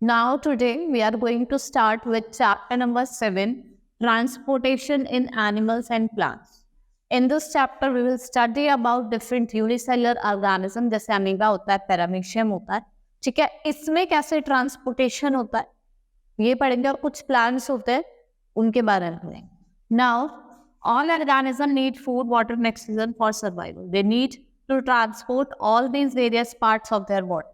Now today we are going to start with chapter number 7, transportation in animals and plants. In this chapter we will study about different unicellular organism जैसे amoeba होता है, paramecium होता है, ठीक है. इसमें कैसे ट्रांसपोर्टेशन होता है ये पढ़ेंगे और कुछ प्लांट्स होते हैं उनके बारे में पढ़ेंगे. Now all organisms need food, water and oxygen for survival. They need to transport all these various parts of their body.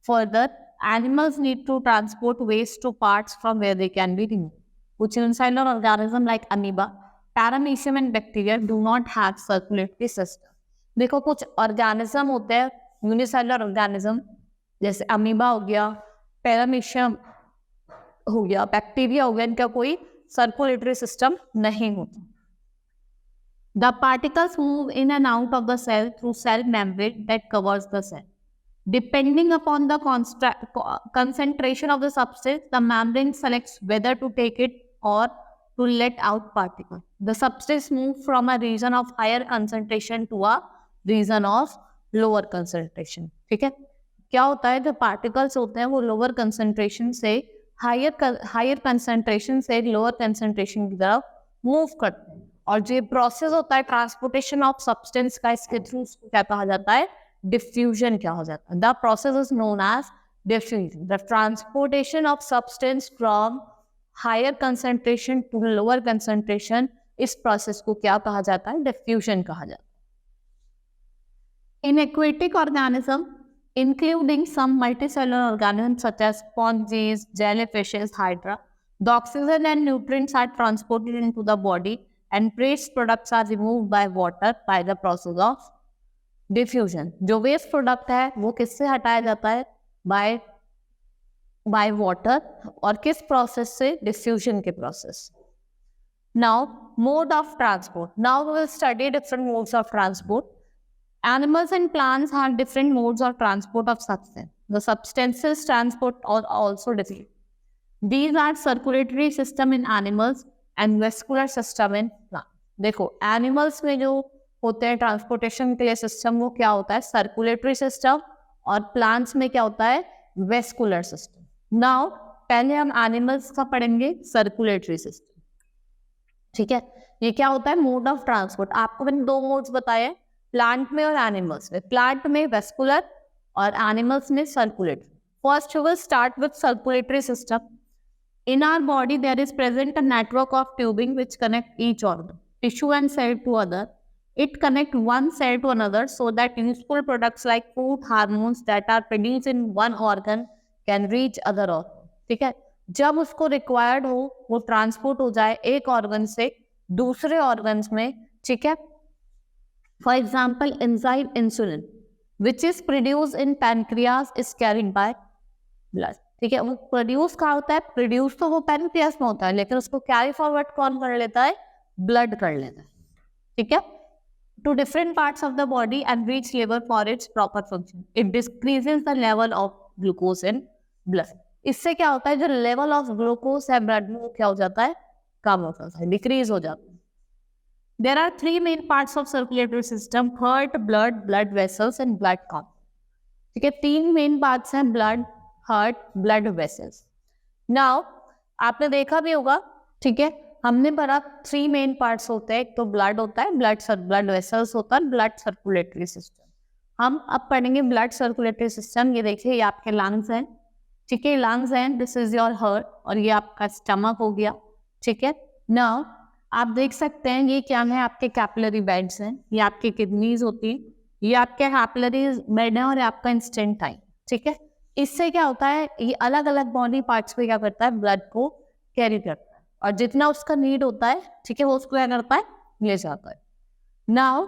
Further, animals need to transport waste to parts from where they can be removed. Which unicellular organisms like amoeba, paramecium and bacteria do not have circulatory system. देखो कुछ organism होते हैं unicellular organism जैसे amoeba हो गया, paramecium हो गया, bacteria हो गया, इनका कोई सर्कुलेटरी सिस्टम नहीं होता. The particles move in and out of the cell through cell membrane that covers the cell. Depending upon the concentration of the substance, the membrane selects whether to take it or to let out particles. The substance moves from a region of higher concentration to a region of lower concentration. ठीक है, क्या होता है जो particles होते हैं वो lower concentration से हायर कंसंट्रेशन से लोअर कंसंट्रेशन की तरफ मूव करते हैं. और जो प्रोसेस होता है ट्रांसपोर्टेशन ऑफ सब्सटेंस का, इसके थ्रू क्या कहा जाता है, डिफ्यूजन क्या हो जाता है. The process is known as diffusion. The transportation of substance from higher concentration to lower concentration, इस प्रोसेस को क्या कहा जाता है, डिफ्यूजन कहा जाता है. In aquatic organism including some multicellular organisms such as sponges, jellyfishes, hydra, the oxygen and nutrients are transported into the body and waste products are removed by water by the process of diffusion. जो waste product है वो किससे हटाया जाता है, by water. और किस process से, diffusion के process. Now mode of transport. Now we will study different modes of transport. Animals and plants have different modes of transport of substance. The substances transport are also different. These are circulatory system in animals and vascular system in plants. देखो animals में जो होते हैं transportation के लिए system वो क्या होता है, सर्कुलेटरी सिस्टम, और प्लांट्स में क्या होता है, वेस्कुलर सिस्टम. नाउ पहले हम एनिमल्स का पढ़ेंगे सर्कुलेटरी सिस्टम. ठीक है, ये क्या होता है, मोड ऑफ ट्रांसपोर्ट. आपको मैंने दो मोड्स बताए, प्लांट में और एनिमल्स में. प्लांट में वेस्कुलर और एनिमल्स में circulatory. First we will start with circulatory system. In our body there is present a network of tubing which connect each organ, tissue and cell to other. It connect one cell to another so that useful products like food, hormones that are produced in one organ can reach other organ. ठीक है, जब उसको required हो वो transport हो जाए एक organ से दूसरे ऑर्गन्स में. ठीक है, for example enzyme insulin which is produced in pancreas is carried by blood. ठीक है, वो प्रोड्यूस कहाँ होता है, प्रोड्यूस तो वो पैनक्रियास में होता है लेकिन उसको कैरी फॉरवर्ड कौन कर लेता है, ब्लड कर लेता है. ठीक है, to different parts of the body and reach liver for its proper function. It decreases the level of glucose in blood. इससे क्या होता है, जो लेवल ऑफ ग्लूकोज है ब्लड में वो क्या हो जाता है, कम हो जाता है, डिक्रीज हो जाता है. There are three main parts of circulatory system: heart, blood vessels and blood count. ठीक है, तीन मेन पार्ट्स हैं, blood, heart, blood vessels. Now आपने देखा भी होगा, ठीक है, हमने पढ़ा थ्री मेन पार्ट्स होते हैं. एक तो ब्लड होता है, ब्लड वेसल्स होता है, ब्लड सर्कुलेटरी सिस्टम. हम अब पढ़ेंगे ब्लड सर्कुलेटरी सिस्टम. ये देखिए, ये आपके लंग्स हैं. ठीक है, लंग्स हैं, दिस इज योर हार्ट, और ये आपका स्टमक हो गया. ठीक है, नाउ आप देख सकते हैं ये क्या है, आपके कैपिलरी बेड्स हैं, ये आपके किडनीज होती है, ये आपके कैपिलरी बेड है, और ये आपका इंस्टेंटाइन. ठीक है, इससे क्या होता है, ये अलग अलग बॉडी पार्ट्स पे क्या करता है, ब्लड को कैरी करता है, और जितना उसका नीड होता है, ठीक है, वो उसको क्या करता है, ले जाता है. Now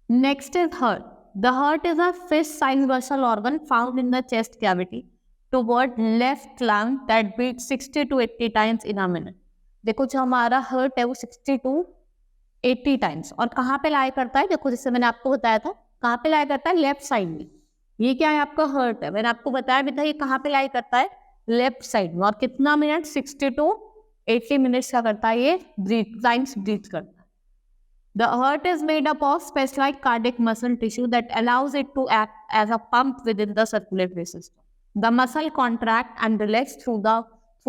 next is heart. The heart is a fist size vessel organ found in the chest cavity toward left lung that beats 60 to 80 times in a minute. देखो जो हमारा हार्ट है वो 60 to 80 टाइम्स, और कहाँ पे लाई करता है, देखो जैसे मैंने आपको बताया था, कहाँ पे लाई करता है, लेफ्ट साइड में. ये क्या है, आपका हार्ट है, मैंने आपको बताया भी था, ये कहाँ पे लाई करता है, लेफ्ट साइड में. और कितना मिनट, 60 to 80 मिनट्स का करता है, ये टाइम्स ब्रीथ करता है. The heart is made up of specialised cardiac muscle tissue that allows it to act as a pump within the circulatory system. The muscle contract and relax through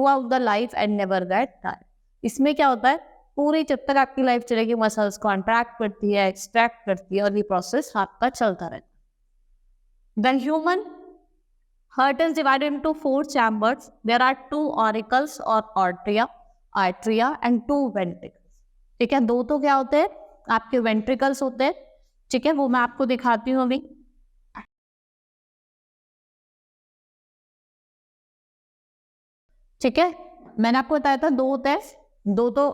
out the life and never get tired. इसमें क्या होता है, पूरी जब तक आपकी life चलेगी muscles contract करती है, एक्सट्रैक्ट करती है और ये प्रोसेस आपका चलता रहता है। The human heart is divided into 4 chambers. There are 2 auricles or arteria and 2 ventricles. ठीक है, 2 तो क्या होते हैं आपके ventricles होते हैं, ठीक है, वो मैं आपको दिखाती हूँ अभी। ठीक है, मैंने आपको बताया था 2 होते हैं, 2 तो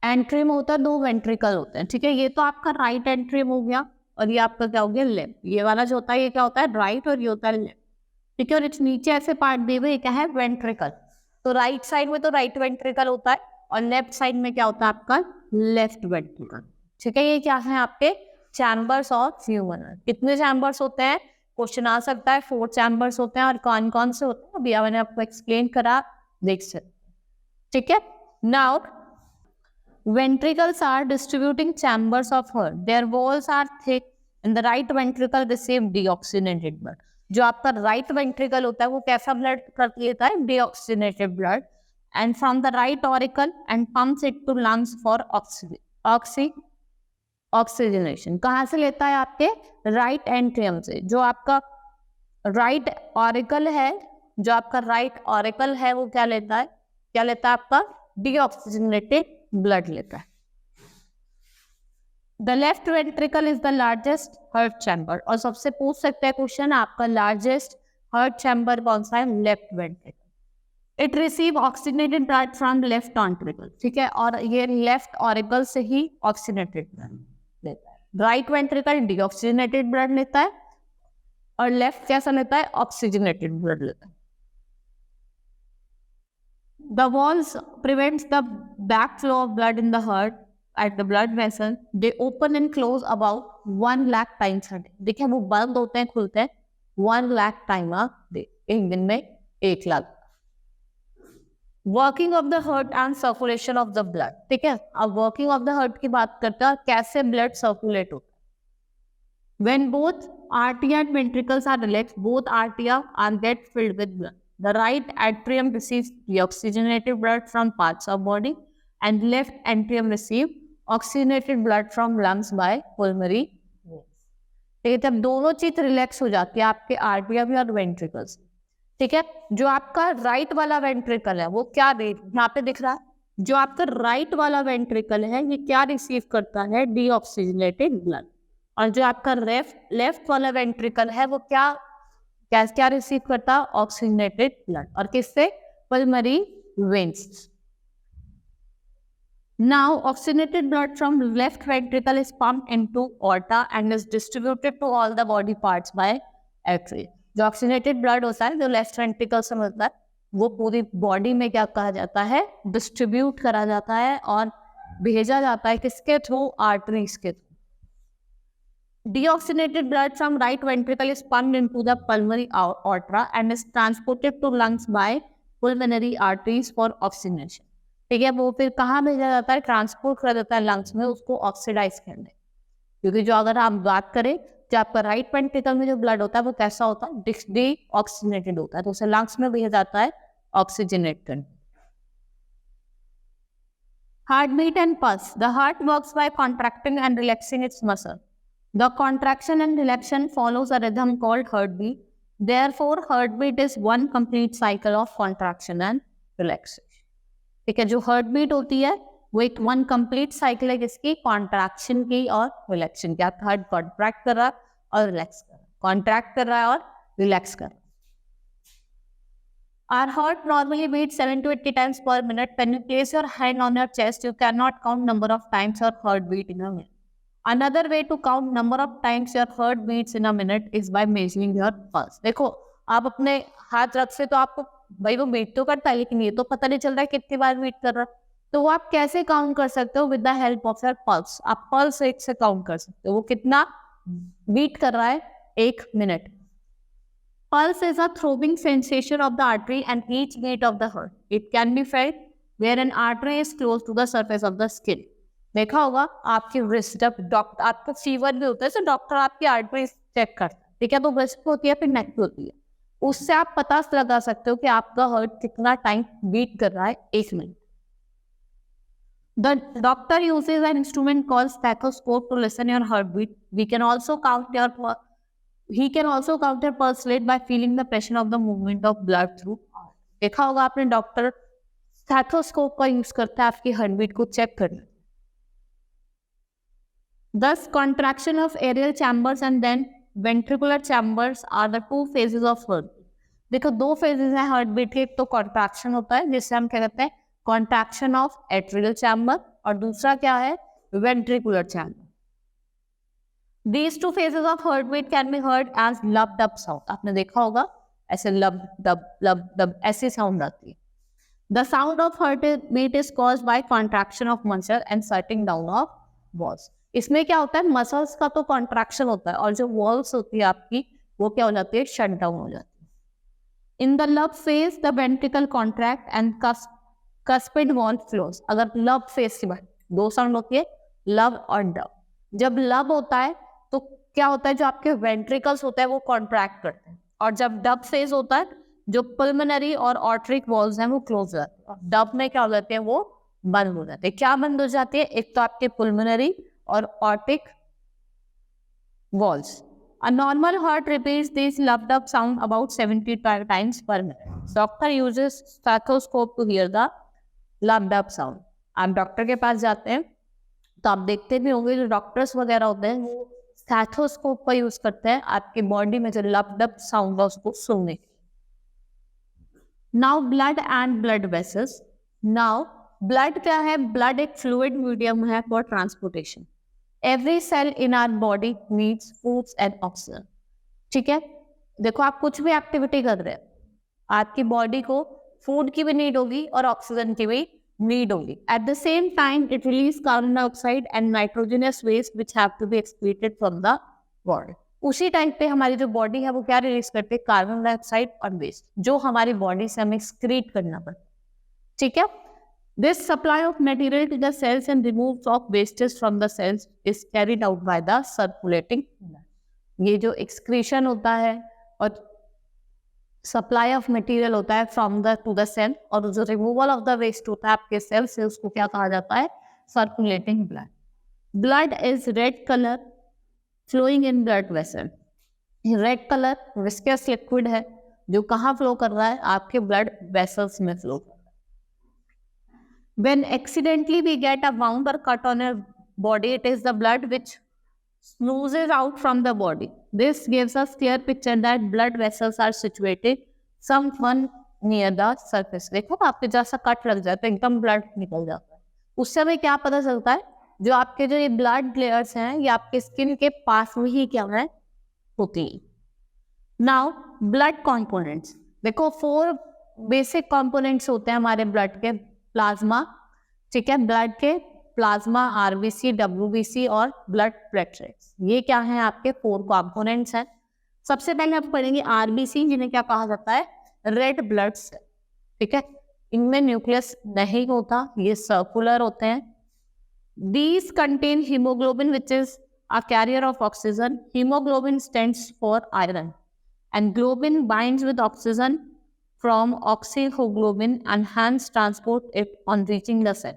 एंट्रियम होता है, 2 वेंट्रिकल होते हैं। ठीक है, ये तो आपका राइट एंट्रियम हो गया और ये आपका क्या हो गया लेफ्ट। ये वाला जो होता है ये क्या होता है राइट और ये होता है लेफ्ट। ठीक है, और इस नीचे ऐसे पार्ट दिए हुए क्या है वेंट्रिकल। तो राइट साइड में तो राइट वेंट्रिकल होता है और लेफ्ट साइड में क्या होता है आपका लेफ्ट वेंट्रिकल। ठीक है, ये क्या है आपके चैम्बर्स ऑफ ह्यूमन। कितने चैम्बर्स होते हैं क्वेश्चन आ सकता है, 4 चैम्बर्स होते हैं और कौन कौन से होते हैं अभी मैंने आपको एक्सप्लेन करा, देख सकते। ठीक है, now ventricles are distributing chambers of heart. Their walls are thick and the right ventricle receive deoxygenated blood. जो आपका राइट वेंट्रिकल होता है वो कैसा ब्लड लेता है deoxygenated blood and from the right auricle and pumps it to lungs for oxygenation. कहाँ से लेता है आपके राइट एंट्रियम से। जो आपका राइट ऑरिकल है, जो आपका राइट ऑरिकल है वो क्या लेता है, क्या लेता है आपका deoxygenated ब्लड लेता है। The left ventricle is the largest heart chamber. और सबसे पूछ सकते हैं क्वेश्चन आपका लार्जेस्ट हार्ट चैम्बर कौन सा है, left ventricle. It receive oxygenated blood from left auricle. ठीक है, और ये लेफ्ट ऑरिकल से ही ऑक्सीजनेटेड ब्लड लेता है। राइट वेंट्रिकल डीऑक्सीजनेटेड ब्लड लेता है और लेफ्ट कैसा लेता है ऑक्सीजनेटेड ब्लड लेता है। The walls prevents the backflow of blood in the heart at the blood vessel. They open and close about 1 lakh times a day. देखिए वो बंद होते हैं खुलते हैं 1 lakh time a day, एक दिन में 1 lakh. Working of the heart and circulation of the blood. ठीक है, अब वर्किंग ऑफ द हार्ट की बात करते हैं, कैसे ब्लड सर्कुलेट होता है। When both arteria and ventricles are relaxed, both arteria are get filled with blood. The right atrium receives deoxygenated blood from parts of body and left atrium receive oxygenated blood from lungs by pulmonary veins. ठीक है, जब दोनों चीज relax हो जाती है आपके आर्टिया भी और वेंट्रिकल्स। ठीक है, जो आपका राइट वाला वेंट्रिकल है वो क्या यहाँ पे दिख रहा है, जो आपका राइट वाला वेंट्रिकल है ये क्या रिसीव करता है डीऑक्सीजनेटेड ब्लड। और जो आपका लेफ्ट वाला वेंट्रिकल है वो क्या रिसीव करता है ऑक्सीजनेटेड ब्लड, और किससे pulmonary veins. Now oxygenated blood from left ventricle is pumped into aorta and is distributed to all the body parts by artery. जो ऑक्सीजनेटेड ब्लड होता है जो लेफ्ट वेंट्रिकल से मिलता है वो पूरी बॉडी में क्या कहा जाता है डिस्ट्रीब्यूट करा जाता है और भेजा जाता है किसके थ्रू, आर्टरीज के through. Deoxygenated blood from right ventricle is pumped into the pulmonary aorta and is transported to lungs by pulmonary arteries for oxygenation. ठीक है, वो फिर कहाँ भेजा जाता है, ट्रांसपोर्ट कर देता है लंग्स में उसको ऑक्सीडाइज करने। क्योंकि जो अगर आप बात करें जो आपका राइट वेंट्रिकल में जो ब्लड होता है वो कैसा होता है डीऑक्सीजनेटेड होता है, तो उसे लंग्स में भेजा जाता है ऑक्सीजनेट करने। Heartbeat and pulse. The heart works by contracting and relaxing its muscle. The contraction and relaxation follows a rhythm called heartbeat. Therefore, heartbeat is one complete cycle of contraction and relaxation. ठीक है, जो heartbeat होती है वो एक one complete cycle है किसकी, contraction की और relaxation की। आपका heart contract कर रहा है और relax कर रहा है, contract कर रहा है और relax कर रहा है। Our heart normally beats 7 to 80 times per minute. When you place your hand on your chest, you cannot count number of times your heart beat in a minute. Another way to count number of times your heart beats in a minute is by measuring your pulse. देखो आप अपने हाथ रख से तो आपको भाई वो बीट तो करता है लेकिन ये तो पता नहीं चल रहा है कितनी बार बीट कर रहा है, तो वो आप कैसे काउंट कर सकते हो, with the help of your pulse. आप पल्स रेट से काउंट कर सकते हो वो कितना बीट कर रहा है 1 minute. Pulse is a throbbing sensation of the artery and each beat of the heart. It can be felt where an artery is close to the surface of the skin. देखा होगा आपकी wrist, जब doctor आपको fever भी होता है तो doctor आपकी आर्टरी चेक करता है, ठीक है, तो रिस्ट पे होती है फिर नेक पे होती है, उससे आप पता लगा सकते हो कि आपका हार्ट कितना टाइम बीट कर रहा है 1 minute. The doctor uses an instrument called stethoscope to listen your heartbeat. He can also count your pulse rate by feeling the pressure of the movement of blood through heart. देखा होगा आपने, doctor stethoscope का use करता है आपकी heartbeat को check करने। Thus, contraction of aerial chambers and then ventricular chambers are the two phases of heartbeat. देखो 2 फेजेस हैं हार्टबीट के, एक तो कॉन्ट्रैक्शन होता है जिससे हम क्या कहते हैं कॉन्ट्रैक्शन ऑफ एट्रियल चैम्बर, और दूसरा क्या है ventricular chamber. These two phases of heartbeat can be heard as लब डब साउंड। आपने देखा होगा ऐसे लब डब ऐसी साउंड आती है। The sound of heartbeat is caused by contraction of muscle and shutting down of walls. इसमें क्या होता है, मसल्स का तो कॉन्ट्रैक्शन होता है और जो वॉल्स होती है आपकी वो क्या हो जाती है, शट डाउन हो जाती है। इन द लब phase the ventricle contract and cuspid wall flows. अगर लब फेज की बात, 2 साउंड होती है लब और डब। जब लब होता है तो क्या होता है, जो आपके वेंट्रिकल्स होते हैं वो कॉन्ट्रैक्ट करते हैं, और जब डब फेज होता है जो पल्मोनरी और ऑर्ट्रिक वॉल्स हैं वो क्लोज हो जाते हैं, और डब में क्या हो जाते हैं वो बंद हो जाते हैं। क्या बंद हो जाती है, एक तो आपके पल्मोनरी और aortic walls. A normal heart repeats this lub dub sound about 75 times per minute. Doctor uses stethoscope to hear the lub dub sound. आप डॉक्टर के पास जाते हैं तो आप देखते भी होंगे जो डॉक्टर्स वगैरह होते हैं वो स्टेथोस्कोप का यूज करते हैं आपकी बॉडी में जो लब डब साउंड है उसको सुनने के। Now blood and blood vessels. Now blood क्या है, ब्लड एक फ्लूइड मीडियम है for transportation. Every cell in our body needs foods and oxygen. ठीक है, देखो आप कुछ भी एक्टिविटी कर रहे हैं, आपकी बॉडी को फूड की भी नीड होगी और ऑक्सीजन की भी नीड होगी। At the same time it release carbon dioxide and nitrogenous waste which have to be excreted from the body. उसी टाइम पे हमारी जो बॉडी है वो क्या रिलीज करती है, कार्बन डाइऑक्साइड और वेस्ट, जो हमारी बॉडी से हमें एक्सक्रीट करना पड़ता है। ठीक है, this supply of material to the cells and removes of wastes from the cells is carried out by the circulating blood. ये जो excretion होता है और supply of material होता है from the to the cell, और जो removal of the waste होता है आपके cell से, उसको क्या कहा जाता है, circulating blood. Blood is red color flowing in blood vessel. Red color viscous liquid है जो कहाँ flow कर रहा है, आपके blood vessels में flow कर रहा है। When accidentally we get a wound or cut on a body, it is the blood which oozes out from the body. This gives us clear picture that blood vessels are situated someone near the surface. देखो आपके जैसा cut लग जाता है, एकदम blood निकल जाता है, उस समय क्या पता चलता है, जो आपके जो ये ब्लड लेयर्स हैं ये आपके स्किन के पास में ही क्या है होती है। नाउ ब्लड कॉम्पोनेंट्स, देखो 4 बेसिक कॉम्पोनेंट्स होते हैं हमारे ब्लड के। प्लाज्मा, ठीक है, ब्लड के प्लाज्मा, आरबीसी, डब्ल्यूबीसी और ब्लड प्लेटलेट्स, ये क्या है आपके 4 कंपोनेंट्स हैं। सबसे पहले हम पढ़ेंगे आरबीसी, जिन्हें क्या कहा जाता है, रेड ब्लड सेल। ठीक है, इनमें न्यूक्लियस नहीं होता, ये सर्कुलर होते हैं। These contain hemoglobin which is a carrier of oxygen. Hemoglobin stands for iron, and globin binds with oxygen from oxyhemoglobin and hence transport it on reaching the cell.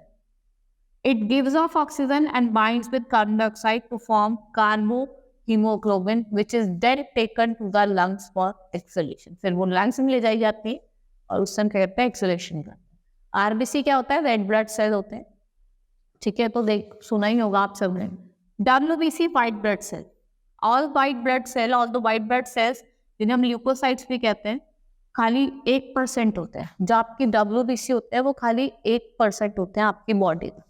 It gives off oxygen and binds with carbon dioxide to form carbohemoglobin, which is then taken to the lungs for exhalation. फिर वो lungs में ले जाई जाती है और उससे हम कहते हैं exhalation करते हैं। आरबीसी क्या होता है, रेड ब्लड सेल होते हैं। ठीक है, तो देख सुना ही होगा आप सबने। WBC white blood cell. All white blood cell, all the white blood cells जिन्हें हम ल्यूकोसाइट्स भी कहते हैं, खाली 1% होते हैं। जो आपकी डब्ल्यूबीसी होते हैं वो खाली 1% होते हैं आपकी बॉडी में,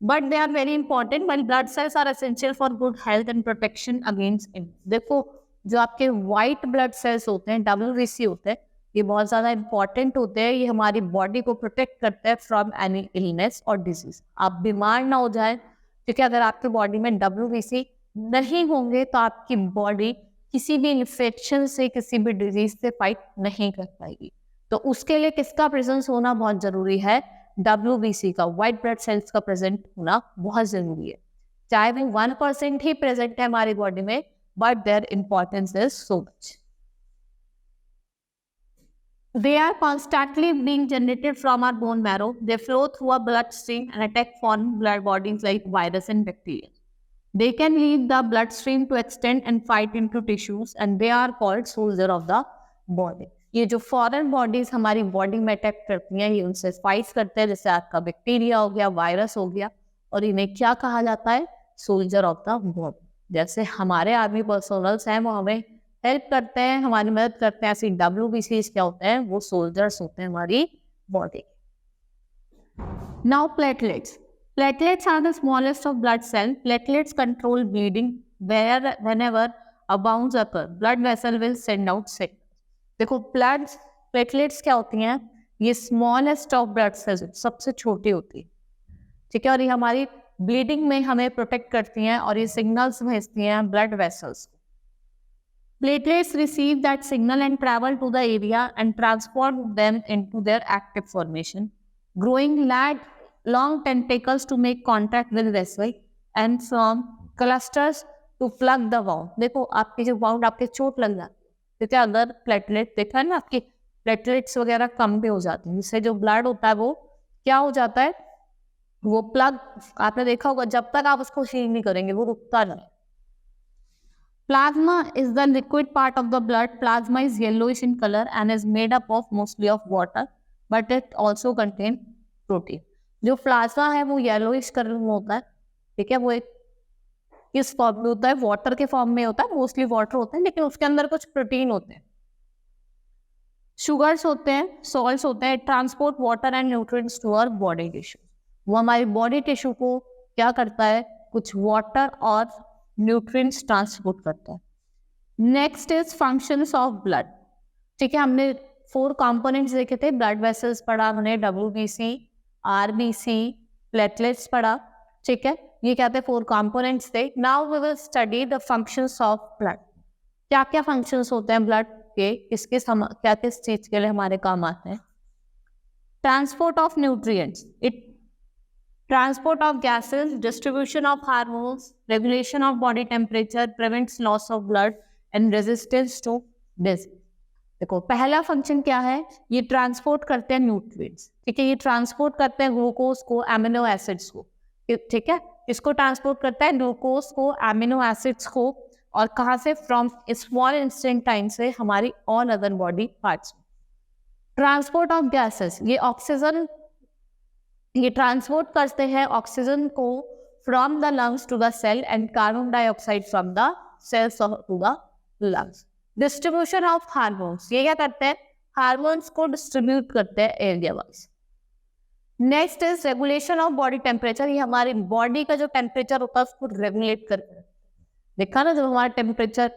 but they are very important. White blood cells are essential for good health and protection against illness. देखो जो आपके व्हाइट ब्लड सेल्स होते हैं, डब्ल्यूबीसी होते हैं, ये बहुत ज़्यादा इंपॉर्टेंट होते हैं। ये हमारी बॉडी को प्रोटेक्ट करते हैं फ्रॉम एनी इलनेस और डिजीज। आप बीमार ना हो जाए, क्योंकि अगर आपकी बॉडी में डब्ल्यूबीसी नहीं होंगे तो आपकी बॉडी किसी भी इन्फेक्शन से, किसी भी डिजीज से फाइट नहीं कर पाएगी। तो उसके लिए किसका प्रेजेंस होना बहुत जरूरी है, डब्ल्यूबीसी का, व्हाइट ब्लड सेल्स का प्रेजेंट होना बहुत जरूरी है। चाहे वो 1% ही प्रेजेंट है हमारी बॉडी में, but their importance is so much. They are constantly being generated from our bone marrow. They flow through our bloodstream and attack foreign blood bodies like virus and bacteria. They can leave the bloodstream to extend and fight into tissues, and they are called soldier of the body. ये जो foreign bodies हमारी body में attack करती हैं, ये उनसे fight करते हैं, जैसे आपका बैक्टीरिया हो गया, वायरस हो गया, और इन्हें क्या कहा जाता है? Soldier of the body. जैसे हमारे आर्मी पर्सनल्स हैं, वो हमें हेल्प करते हैं, हमारी मदद करते हैं, ऐसे WBCs क्या होते हैं? वो सोल्जर्स होते हैं हमारी body. Now platelets. Platelets are the smallest of blood cells. Platelets control bleeding. Whenever a bounce occurs, blood vessel will send out signals. देखो प्लेटलेट्स क्या होती हैं? ये स्मॉलेस्ट ऑफ ब्लड सेल्स, सबसे छोटी होती है, ठीक है, और ये हमारी ब्लीडिंग में हमें प्रोटेक्ट करती हैं और ये सिग्नल्स भेजती हैं ब्लड वेसल्स को। Platelets receive that signal and travel to the area and transport them into their active formation, growing long tentacles to make contact with vessel and form clusters to plug the wound. देखो आपकी जो wound, आपके चोट लग जाती है, देखिए अगर प्लेटलेट देखा है ना, आपकी प्लेटलेट्स वगैरह कम भी हो जाती है, जिससे जो ब्लड होता है वो क्या हो जाता है? वो प्लग, आपने देखा होगा, जब तक आप उसको हील नहीं करेंगे वो रुकता नहीं। Plasma is the liquid part of the blood. Plasma is yellowish in color and is made up of mostly of water, but it also contains protein. जो प्लाज्मा है वो येलोइश कलर में होता है, ठीक है, वो एक किस फॉर्म में होता है? वाटर के फॉर्म में होता है, मोस्टली वाटर होता है, लेकिन उसके अंदर कुछ प्रोटीन होते हैं, शुगर्स होते हैं, सॉल्ट्स होते हैं। Transport water and nutrients to our body tissue. वो हमारी बॉडी टिश्यू को क्या करता है? कुछ वाटर और न्यूट्रिएंट्स ट्रांसपोर्ट करता है। Next is functions of blood, ठीक है, हमने 4 कंपोनेंट्स देखे थे, ब्लड वेसल्स पढ़ा हमने, WBC, RBC, प्लेटलेट्स पढ़ा, ठीक है, ये क्या थे? 4 कंपोनेंट्स थे। Now we will study the functions of blood. क्या क्या फंक्शंस होते हैं ब्लड के, क्या किस चीज के लिए हमारे काम आते हैं? Transport of nutrients, it transport of gases, distribution of hormones, regulation of body temperature, prevents loss of blood and resistance to disease. देखो पहला फंक्शन क्या है? ये ट्रांसपोर्ट करते हैं न्यूट्रिएंट्स, ठीक है, ये ट्रांसपोर्ट करते हैं ग्लूकोज को, एमिनो एसिड्स को, ठीक है, इसको ट्रांसपोर्ट करता है ग्लूकोज को, एमिनो एसिड्स को, और कहाँ से? फ्रॉम स्मॉल इंटेस्टाइन से हमारी all other body parts. Transport of gases, ये ऑक्सीजन, ये ट्रांसपोर्ट करते हैं ऑक्सीजन को from the lungs to the cell and carbon dioxide from the cells to the lungs. Distribution of hormones, ये क्या करते हैं? हार्मोन्स को डिस्ट्रीब्यूट करते हैं area wise. Next is regulation of body temperature, ये हमारी बॉडी का जो टेम्परेचर होता है उसको रेगुलेट करते हैं। देखा ना, जब हमारे टेम्परेचर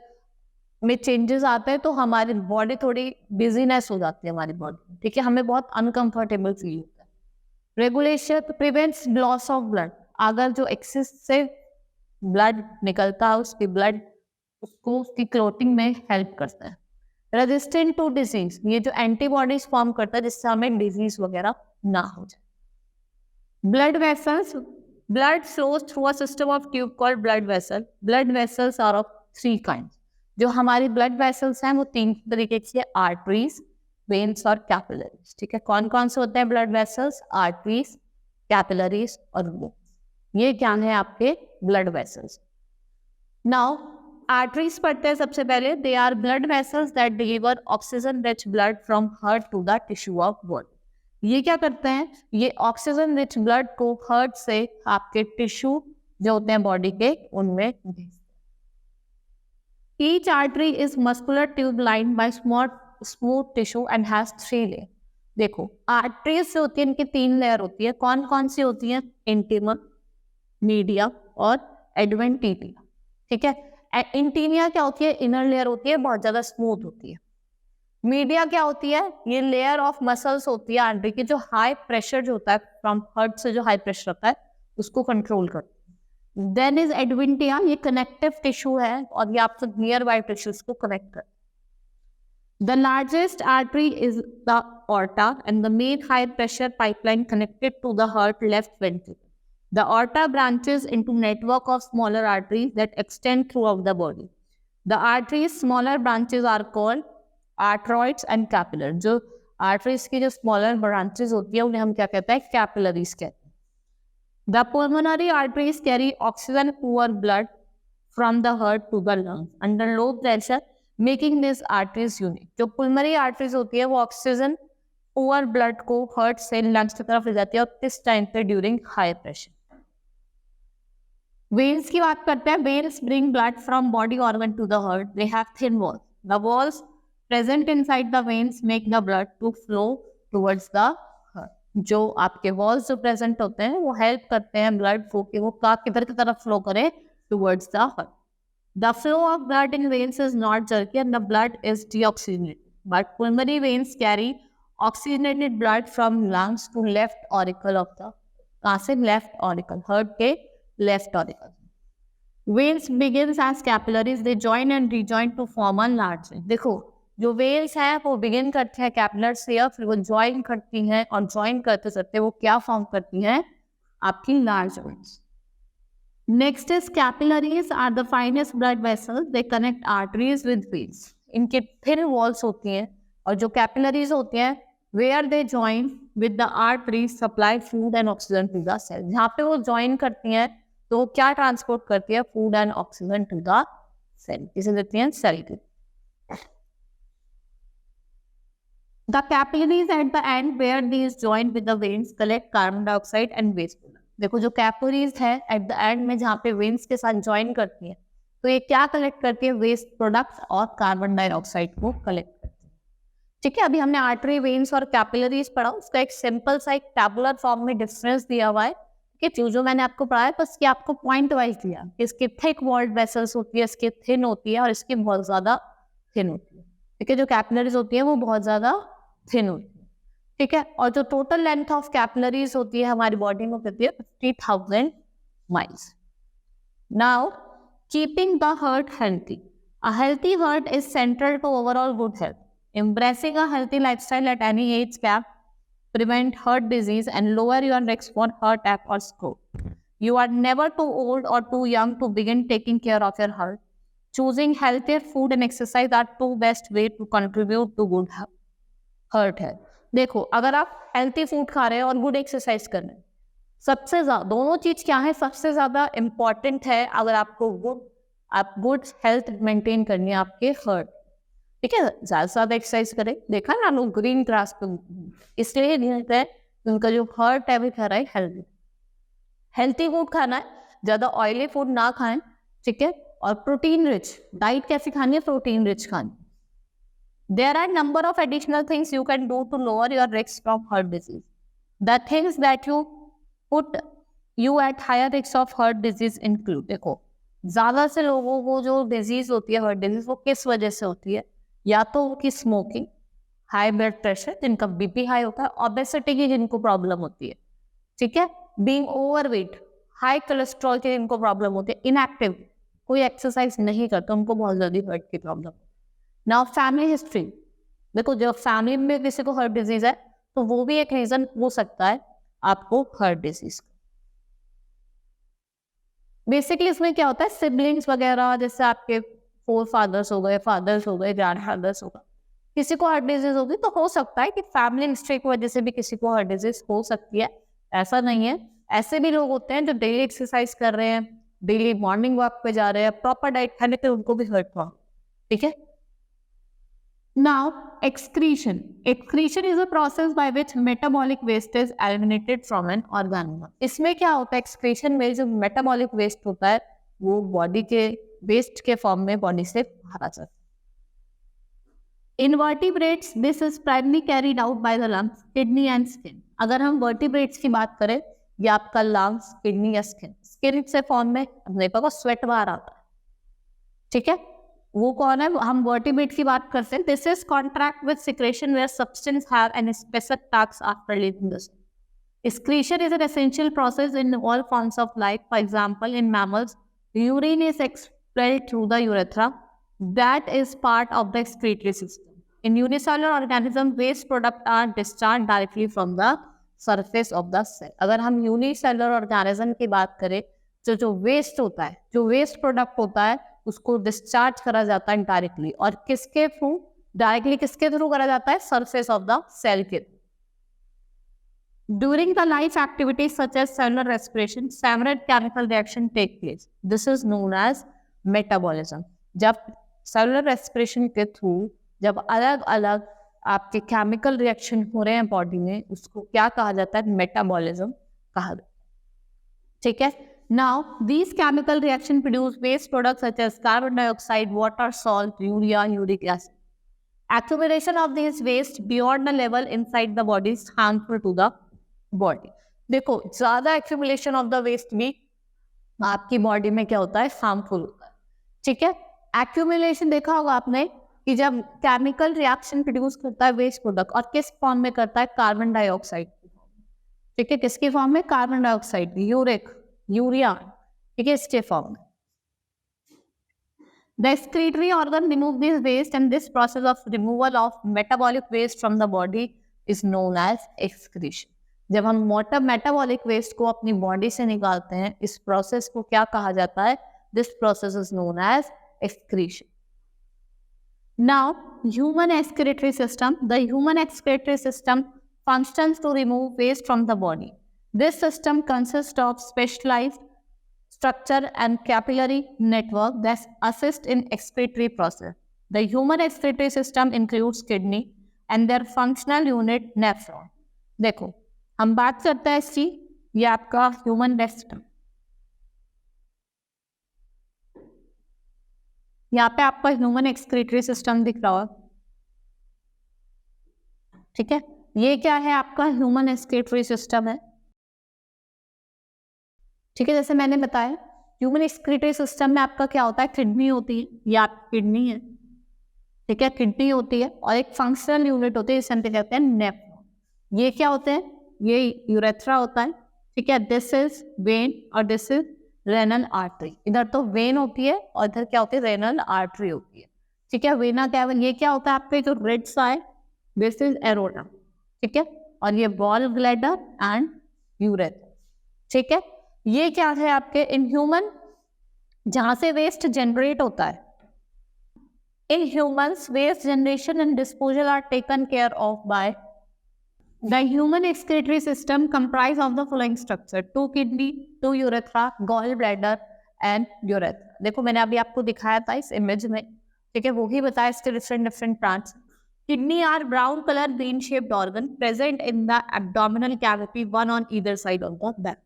में चेंजेस आते हैं तो हमारी बॉडी थोड़ी बिजीनेस हो जाती है हमारी बॉडी, ठीक है, हमें बहुत अनकंफर्टेबल फील होता है। Regulation prevents loss of blood, अगर जो एक्सेस से ब्लड निकलता है उसकी ब्लड उसको उसकी क्लोटिंग में हेल्प करता है। रेजिस्टेंट टू डिजीज, ये जो एंटीबॉडीज फॉर्म करता है जिससे हमें डिजीज वगैरह ना हो जाए। Blood vessels, blood flows through a system of tube called blood vessel. Blood vessels are of 3 kinds. जो हमारी ब्लड वेसल्स हैं वो 3 तरीके के, आर्टरीज, वेन्स और कैपिलरीज, ठीक है। कौन कौन से होते हैं ब्लड वेसल्स? आर्टरीज, कैपिलरीज और वेन्स। ये क्या है आपके ब्लड वेसल्स। नाउ आर्टरीज पढ़ते हैं सबसे पहले। They are blood vessels that deliver oxygen rich blood from heart to the tissue of body. ये क्या करते हैं? ये ऑक्सीजन रिच ब्लड को हार्ट से आपके टिश्यू जो होते हैं बॉडी के उनमें भेजते हैं। Each artery is muscular tube lined by smooth tissue and has 3 layers. देखो आर्टरीज जो होती है इनकी 3 लेयर होती है। कौन कौन सी होती है? इंटीमा, मीडिया और एडवेंटिटिया, ठीक है। इंटीमिया क्या होती है? इनर लेयर होती है, बहुत ज्यादा स्मूथ होती है। मीडिया क्या होती है? ये लेयर ऑफ मसल्स होती है आर्टरी की, जो हाई प्रेशर जो होता है फ्रॉम हार्ट से जो हाई प्रेशर होता है उसको कंट्रोल करती है। देन इज एडवेंटिया, ये कनेक्टिव टिश्यू है और ये आपसे नियर बाय टिश्यूज को कनेक्ट करता है। The largest artery is the aorta and the main high pressure pipeline connected to the heart left ventricle. The aorta branches into network of smaller arteries that extend throughout the body. The arteries' smaller branches are called arteroids and capillaries. जो arteries की जो smaller branches होती है उन्हें हम क्या कहते हैं, कैपिलरीज कहते हैं. The pulmonary arteries carry oxygen poor blood from the heart to the lungs under low pressure, making these arteries unique. जो pulmonary arteries होती है वो ऑक्सीजन पुअर ब्लड को हार्ट से लंग्स की तरफ ले जाती है और किस टाइम पे, ड्यूरिंग हाई प्रेशर. वेन्स की बात करते हैं. Veins bring blood from body organ to the heart. They have thin walls. The walls present inside the veins make the blood to flow towards the heart. जो आपके walls जो present होते हैं वो हेल्प करते हैं ब्लड को कि वो किधर की तरफ फ्लो करे, towards the heart. The flow of blood in veins is not jerky and the blood is deoxygenated, but pulmonary veins carry oxygenated blood from lungs to left auricle of the, कहाँ से, left auricle, heart के left auricle. Veins begins as capillaries, they join and rejoin to form a large vein. देखो जो veins है वो begin करते हैं कैपिलर से और फिर वो ज्वाइन करती हैं और ज्वाइन करते करते वो क्या फॉर्म करती हैं, आपकी large veins. Next is capillaries are the finest blood vessels, they connect arteries with veins. इनके थिन वॉल्स होती हैं और जो कैपिलरीज होती हैं where they join with the arteries supply food and oxygen to the cell. जहाँ पे वो join करती हैं तो वो क्या ट्रांसपोर्ट करती है, food and oxygen to the cell. इसे देती हैं cell. The capillaries at the end where these join with the veins collect carbon dioxide and waste product. देखो जो कैपिलरीज है एट द एंड में जहाँ पे वेन्स के साथ ज्वाइन करती है तो ये क्या कलेक्ट करती है, वेस्ट प्रोडक्ट्स और कार्बन डाइऑक्साइड को कलेक्ट करती है. ठीक है, अभी हमने आर्टरी, वेन्स और कैपिलरीज पढ़ा. उसका एक सिंपल सा एक टैबुलर फॉर्म में डिफरेंस दिया हुआ है कि जो मैंने आपको पढ़ाया बस ये आपको पॉइंट वाइज दिया कि इसकी थिक वॉल्ड वेसल्स होती है, इसकी थिन होती है और इसकी बहुत ज्यादा थिन होती है. ठीक है, जो कैपिलरीज होती है वो बहुत ज्यादा थिन होती है. ठीक है, और जो टोटल लेंथ ऑफ कैपिलरीज होती है हमारी बॉडी में होती है 50,000 miles. Now keeping the heart healthy. A healthy heart is central to overall good health. Embracing a healthy lifestyle at any age can prevent heart disease and lower your risk for heart attack or stroke. You are never too old or too young to begin taking care of your heart. Choosing healthier food and exercise are two best way to contribute to good heart health. देखो अगर आप healthy food खा रहे हैं और good exercise कर रहे हैं, सबसे ज्यादा दोनों चीज क्या है, सबसे ज्यादा इम्पॉर्टेंट है अगर आपको गुड हेल्थ मेंटेन करनी है आपके हार्ट. ठीक है, ज्यादा से ज्यादा एक्सरसाइज करें. देखा ना लोग ग्रीन ग्रास पे इसलिए नियत है उनका जो हार्ट है वो खा रहा है हेल्थी फूड खाना है, ज्यादा ऑयली फूड ना खाएं. ठीक है, और प्रोटीन रिच डाइट कैसी खानी है, प्रोटीन रिच खानी. There are number of additional things you can do to lower your risk of heart disease. The things that you put you at higher risk of heart disease include. देखो ज्यादा से लोगों को जो disease होती है heart disease वो किस वजह से होती है, या तो उनकी स्मोकिंग, हाई ब्लड प्रेशर जिनका बीपी हाई होता है, ओबेसिटी की जिनको प्रॉब्लम होती है. ठीक है, बीइंग ओवरवेट, हाई कोलेस्ट्रॉल की जिनको प्रॉब्लम होती है, इनएक्टिव, कोई एक्सरसाइज नहीं करता उनको बहुत जल्दी हार्ट की प्रॉब्लम. Now family history. देखो जब फैमिली में किसी को हार्ट डिजीज है तो वो भी एक रीजन हो सकता है आपको हार्ट डिजीज का. बेसिकली इसमें क्या होता है, सिबलिंग्स वगैरह जैसे आपके फोर फादर्स हो गए, फादर्स हो गए, ग्रैंड फादर्स हो गए, किसी को हार्ट डिजीज होगी तो हो सकता है कि फैमिली हिस्ट्री की वजह से भी किसी को हार्ट डिजीज हो सकती है. ऐसा नहीं है, ऐसे भी लोग होते हैं जो डेली एक्सरसाइज कर रहे हैं, डेली मॉर्निंग वॉक पे जा रहे हैं, प्रॉपर डाइट खाने पे उनको भी हार्ट प्रॉब्लम. ठीक है. Now, excretion. Excretion is a process by which metabolic waste is eliminated from an organism. इसमें क्या होता है, excretion में जो metabolic waste होता है वो बॉडी के वेस्ट के फॉर्म में बॉडी से बाहर आ जाता है. In vertebrates, this is primarily carried out by the lungs, kidney and skin. अगर हम vertebrates की बात करें, ये आपका lungs, kidney या skin. Skin से फॉर्म में अपने पास sweat बाहर आता है. ठीक है, वो कौन है, हम वर्टिब्रेट की बात करते हैं. This is contract with secretion where substance have an specific task after leaving the cell. Excretion is an essential process in all forms of life. For example, in mammals, urine is expelled through the urethra. That is part of the excretory system. In unicellular organisms, waste products are discharged directly from the surface of the cell. अगर हम unicellular organism की बात करें तो जो waste होता है, जो वेस्ट प्रोडक्ट होता है उसको डिस्चार्ज करा जाता है डायरेक्टली. और किसके थ्रू, डायरेक्टली किसके थ्रू करा जाता है? सरफेस ऑफ द सेल के through. During the life activities such as cellular respiration, several chemical reactions take place. This is known as metabolism. जब cellular respiration के थ्रू जब अलग अलग आपके केमिकल रिएक्शन हो रहे हैं बॉडी में, उसको क्या कहा जाता है? मेटाबॉलिज्म कहा जाता है. ठीक है. Now these chemical reaction produce waste products such as carbon dioxide, water, salt, urea, uric acid. Accumulation of these waste beyond the level inside the body is harmful to the body. देखो, ज्यादा accumulation of the waste भी आपकी body में क्या होता है? Harmful होता है. ठीक है. accumulation देखा होगा आपने कि जब केमिकल रिएक्शन प्रोड्यूस करता है वेस्ट प्रोडक्ट, और किस फॉर्म में करता है? Carbon dioxide. ठीक है. किसके फॉर्म में? Carbon dioxide, uric, urea. ठीक है, इसके फॉर्म में. The excretory organ remove this waste, and this process of removal of metabolic waste from the body is known as excretion. जब हम मेटाबॉलिक वेस्ट को अपनी बॉडी से निकालते हैं, इस प्रोसेस को क्या कहा जाता है? This process is known as excretion. Now human excretory system. The human excretory system functions to remove waste from the body. This system consists of specialized structure and capillary network that assist in excretory process. The human excretory system includes kidney and their functional unit nephron. देखो, हम बात करते हैं इसकी, ये आपका human system. यहाँ पे आपका ह्यूमन एक्सक्रीटरी सिस्टम दिख रहा होगा. ठीक है. ये क्या है? आपका ह्यूमन एक्सक्रीटरी सिस्टम है. ठीक है. जैसे मैंने बताया, ह्यूमन एक्सक्रीटरी सिस्टम में आपका क्या होता है? किडनी होती है, ये आपकी किडनी है. ठीक है. किडनी होती है और एक फंक्शनल यूनिट होती है, जिसे हम कहते हैं नेफ्रॉन. ये क्या होते हैं? ये यूरेथ्रा होता है. ठीक है. दिस इज वेन और दिस इज रेनल आर्टरी. इधर तो वेन होती है और इधर क्या होती है? रेनल आर्टरी होती है. ठीक है. वेना क्या है? ये क्या होता है? आपके जो red side, this is aorta. ठीक है. और ये बॉल ब्लैडर एंड यूरेथ्रा. ठीक है. ये क्या है आपके इन ह्यूमन, जहां से वेस्ट जनरेट होता है. In humans waste generation and disposal are taken care of by the human excretory system comprise of the following structure: 2 kidney, 2 urethra, gall bladder and urethra. देखो, मैंने अभी आपको दिखाया था इस इमेज में. ठीक है. वो ही बताया इसके different parts. Kidney are brown color bean shaped organ present in the abdominal cavity, one on either side of the back.